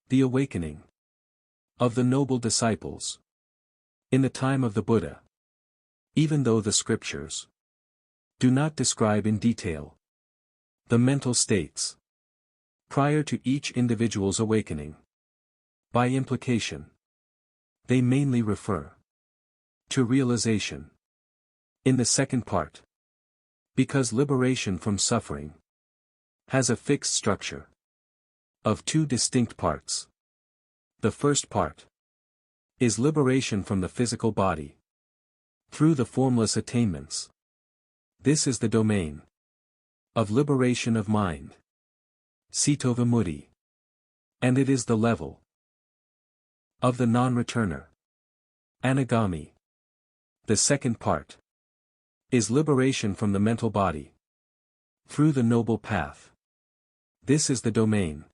The awakening of the noble disciples in the time of the Buddha. Even though the scriptures do not describe in detail the mental states prior to each individual's awakening, by implication, they mainly refer to realization in the second part, because liberation from suffering has a fixed structure of two distinct parts. The first part is liberation from the physical body through the formless attainments. This is the domain of liberation of mind, Cittovimutti, and it is the level of the non-returner, Anagami. The second part is liberation from the mental body through the noble path. This is the domain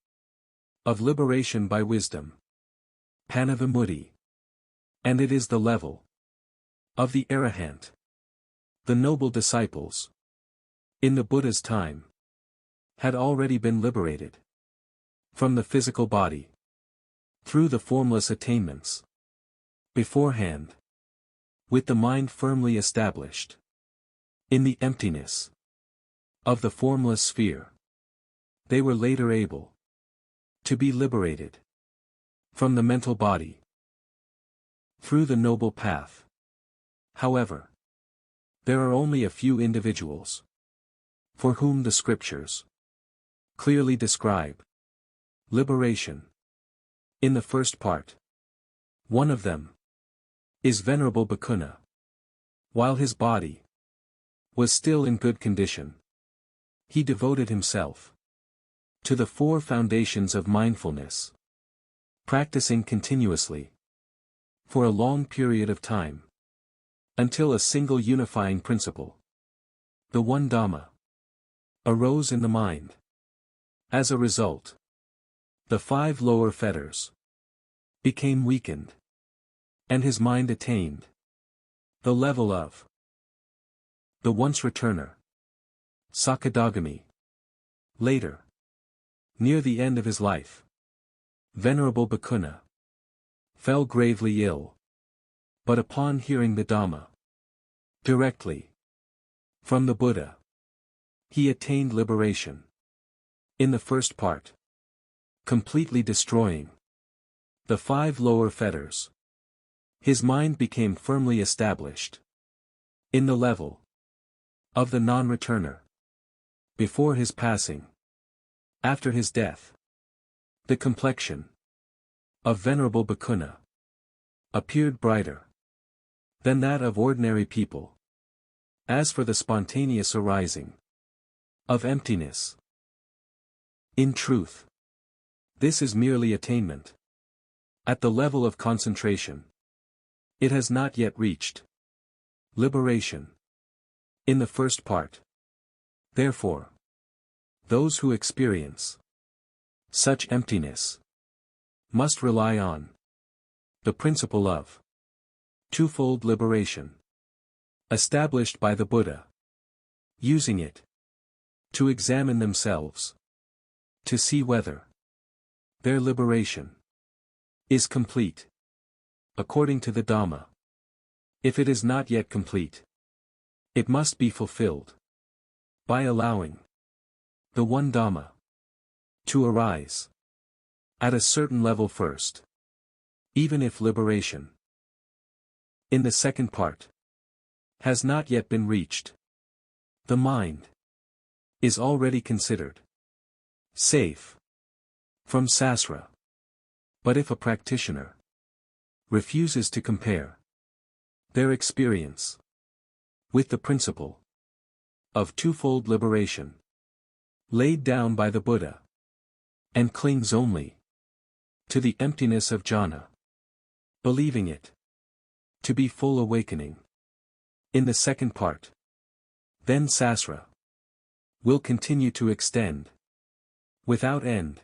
of liberation by wisdom, Panavimutti, and it is the level of the arahant. The noble disciples in the Buddha's time had already been liberated from the physical body through the formless attainments beforehand, with the mind firmly established in the emptiness of the formless sphere. They were later able to be liberated from the mental body through the noble path. However, there are only a few individuals for whom the scriptures clearly describe liberation in the first part. One of them is Venerable Bhikkhuna. While his body was still in good condition, he devoted himself to the four foundations of mindfulness, practicing continuously for a long period of time, until a single unifying principle, the one Dhamma, arose in the mind. As a result, the five lower fetters became weakened, and his mind attained the level of the once returner, Sakadagami. Later, near the end of his life, Venerable Bhikkhuna fell gravely ill, but upon hearing the Dhamma directly from the Buddha, he attained liberation in the first part, completely destroying the five lower fetters. His mind became firmly established in the level of the non-returner. Before his passing, after his death, the complexion of Venerable Bhikkhuna appeared brighter than that of ordinary people. As for the spontaneous arising of emptiness, in truth, this is merely attainment. At the level of concentration, it has not yet reached liberation in the first part. Therefore, those who experience such emptiness must rely on the principle of twofold liberation, established by the Buddha, using it to examine themselves, to see whether their liberation is complete according to the Dhamma. If it is not yet complete, it must be fulfilled by allowing the one Dhamma to arise at a certain level first. Even if liberation in the second part has not yet been reached, the mind is already considered safe from sasra. But if a practitioner refuses to compare their experience with the principle of twofold liberation laid down by the Buddha, and clings only to the emptiness of jhana, believing it to be full awakening in the second part, then sasra will continue to extend without end.